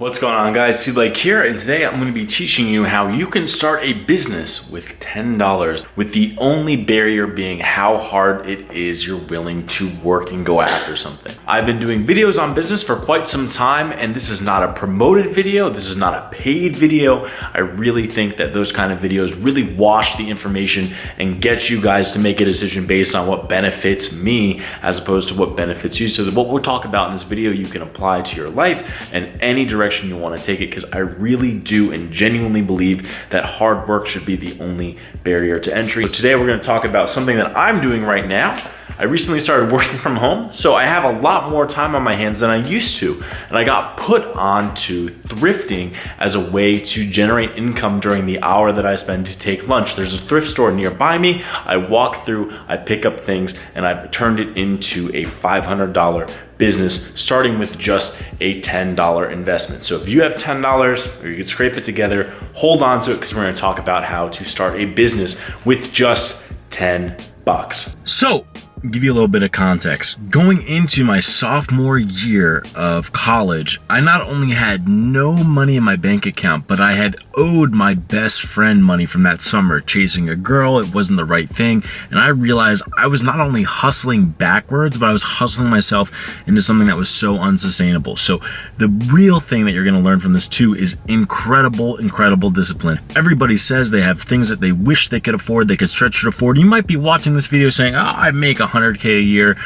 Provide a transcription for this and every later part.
What's going on, guys? C-Blake here, and today I'm going to be teaching you how you can start a business with $10, with the only barrier being how hard it is you're willing to work and go after something. I've been doing videos on business for quite some time, and this is not a promoted video, this is not a paid video. I really think that those kind of videos really wash the information and get you guys to make a decision based on what benefits me as opposed to what benefits you. So that what we'll talk about in this video you can apply to your life and any direction you want to take it, because I really do and genuinely believe that hard work should be the only barrier to entry. So today we're going to talk about something that I'm doing right now. I recently started working from home, so I have a lot more time on my hands than I used to. And I got put onto thrifting as a way to generate income during the hour that I spend to take lunch. There's a thrift store nearby me. I walk through, I pick up things, and I've turned it into a $500 business, starting with just a $10 investment. So if you have $10 or you can scrape it together, hold on to it, because we're going to talk about how to start a business with just $10. So, give you a little bit of context. Going into my sophomore year of college, I not only had no money in my bank account, but I had owed my best friend money from that summer chasing a girl. It wasn't the right thing. And I realized I was not only hustling backwards, but I was hustling myself into something that was so unsustainable. So the real thing that you're going to learn from this too is incredible discipline. Everybody says they have things that they wish they could afford, they could stretch to afford. You might be watching this video saying, oh, I make $100K a year.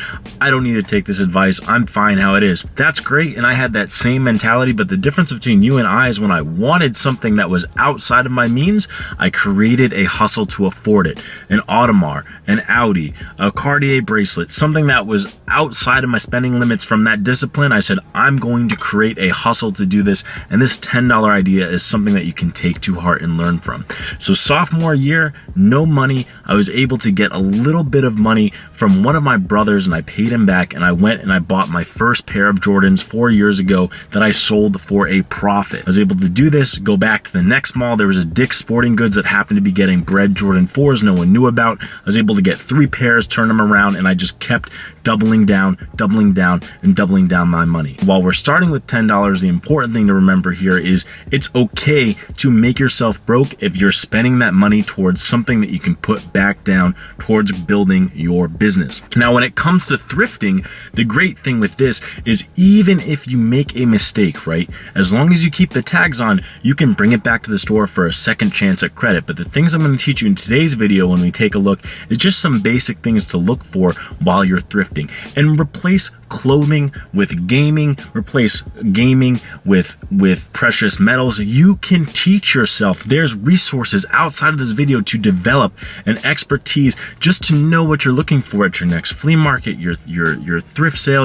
I don't need to take this advice. I'm fine how it is. That's great. And I had that same mentality, but the difference between you and I is when I wanted something that was outside of my means, I created a hustle to afford it. An Audemars, an Audi, a Cartier bracelet, something that was outside of my spending limits. From that discipline, I said, I'm going to create a hustle to do this. And this $10 idea is something that you can take to heart and learn from. So sophomore year, no money. I was able to get a little bit of money from one of my brothers, and I paid him back, and I went and I bought my first pair of Jordans 4 years ago that I sold for a profit. I was able to do this, go back to the next mall. There was a Dick's Sporting Goods that happened to be getting bred Jordan 4s no one knew about. I was able to get 3 pairs, turn them around, and I just kept doubling down, and doubling down my money. While we're starting with $10, the important thing to remember here is it's okay to make yourself broke if you're spending that money towards something that you can put back down towards building your business. Now, when it comes to thrifting, the great thing with this is even if you make a mistake, right? As long as you keep the tags on, you can bring it back to the store for a second chance at credit. But the things I'm going to teach you in today's video when we take a look is just some basic things to look for while you're thrifting. And replace clothing with gaming, replace gaming with precious metals. You can teach yourself. There's resources outside of this video to develop an expertise just to know what you're looking for at your next flea market, your thrift sale,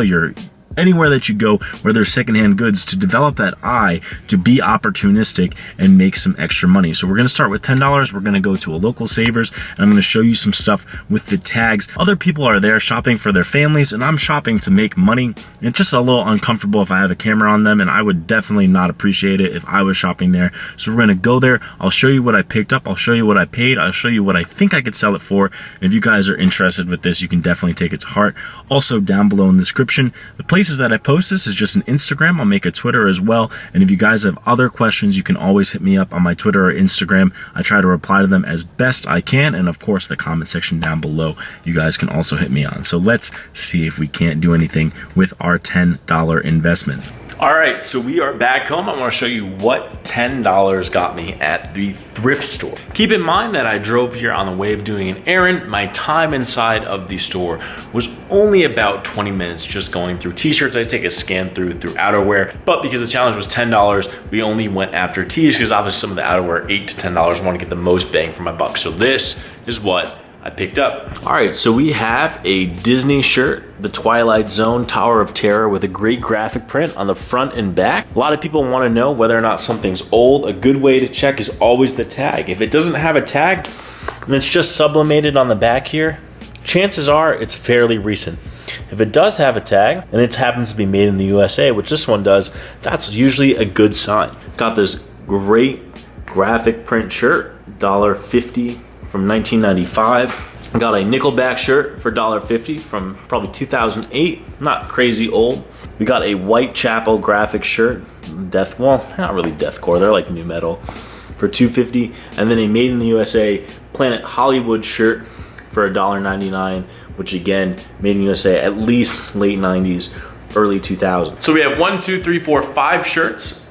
anywhere that you go where there's secondhand goods, to develop that eye to be opportunistic and make some extra money. So we're going to start with $10. We're going to go to a local Savers, and I'm going to show you some stuff with the tags. Other people are there shopping for their families, and I'm shopping to make money. It's just a little uncomfortable if I have a camera on them, and I would definitely not appreciate it if I was shopping there. So we're going to go there. I'll show you what I picked up. I'll show you what I paid. I'll show you what I think I could sell it for. And if you guys are interested with this, you can definitely take it to heart. Also, down below in the description, the places that I post this is just an Instagram. I'll make a Twitter as well. And if you guys have other questions, you can always hit me up on my Twitter or Instagram. I try to reply to them as best I can. And of course, the comment section down below, you guys can also hit me on. So let's see if we can't do anything with our $10 investment. All right, so we are back home. I want to show you what $10 got me at the thrift store. Keep in mind that I drove here on the way of doing an errand. My time inside of the store was only about 20 minutes just going through t-shirts. I take a scan through outerwear, but because the challenge was $10, we only went after tees because obviously some of the outerwear, $8 to $10. I want to get the most bang for my buck. So this is what I picked up. All right, so we have a Disney shirt, the Twilight Zone Tower of Terror, with a great graphic print on the front and back. A lot of people want to know whether or not something's old. A good way to check is always the tag. If it doesn't have a tag and it's just sublimated on the back here, chances are it's fairly recent. If it does have a tag and it happens to be made in the USA, which this one does, that's usually a good sign. Got this great graphic print shirt, $1.50 from 1995. I got a Nickelback shirt for $1.50 from probably 2008, not crazy old. We got a Whitechapel graphic shirt, well, not really deathcore, they're like new metal, for $2.50. And then a Made in the USA Planet Hollywood shirt for $1.99, which again, Made in the USA, at least late 90s, early 2000s. So we have 1, 2, 3, 4, 5 shirts.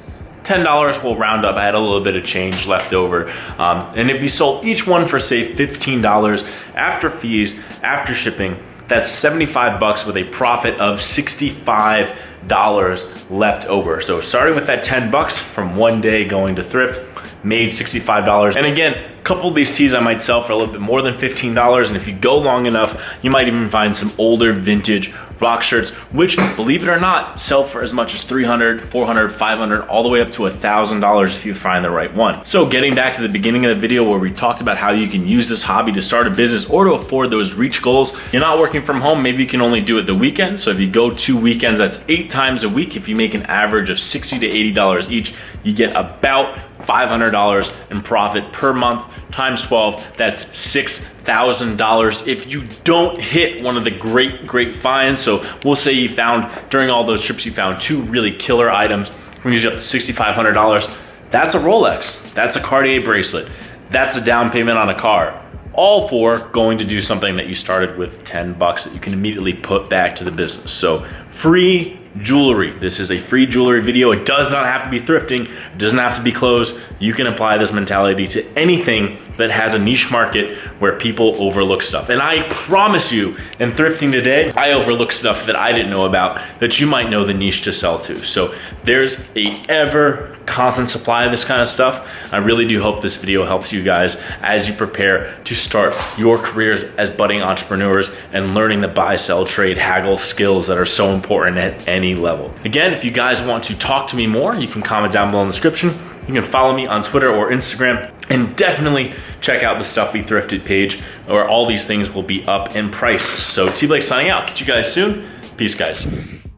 $10 will round up. I had a little bit of change left over. And if you sold each one for say $15 after fees, after shipping, that's 75 bucks with a profit of $65 left over. So starting with that 10 bucks from one day going to thrift, made $65. And again, a couple of these tees I might sell for a little bit more than $15. And if you go long enough, you might even find some older vintage rock shirts, which, believe it or not, sell for as much as $300, $400, $500, all the way up to $1,000 if you find the right one. So getting back to the beginning of the video where we talked about how you can use this hobby to start a business or to afford those reach goals. You're not working from home, maybe you can only do it the weekends. So if you go 2 weekends, that's 8 times a week. If you make an average of $60 to $80 each, you get about $500 in profit per month times 12. That's $6,000 if you don't hit one of the great finds. So we'll say you found, during all those trips, you found 2 really killer items. When you get up to $6,500, that's a Rolex, that's a Cartier bracelet, that's a down payment on a car. All for going to do something that you started with 10 bucks that you can immediately put back to the business. So free jewelry. This is a free jewelry video. It does not have to be thrifting. It doesn't have to be clothes. You can apply this mentality to anything that has a niche market where people overlook stuff. And I promise you, in thrifting today, I overlook stuff that I didn't know about that you might know the niche to sell to. So there's a ever constant supply of this kind of stuff. I really do hope this video helps you guys as you prepare to start your careers as budding entrepreneurs and learning the buy, sell, trade, haggle skills that are so important at any level. Again, if you guys want to talk to me more, you can comment down below in the description. You can follow me on Twitter or Instagram, and definitely check out the Stuff We Thrifted page where all these things will be up and priced. So T Blake signing out. Catch you guys soon. Peace, guys.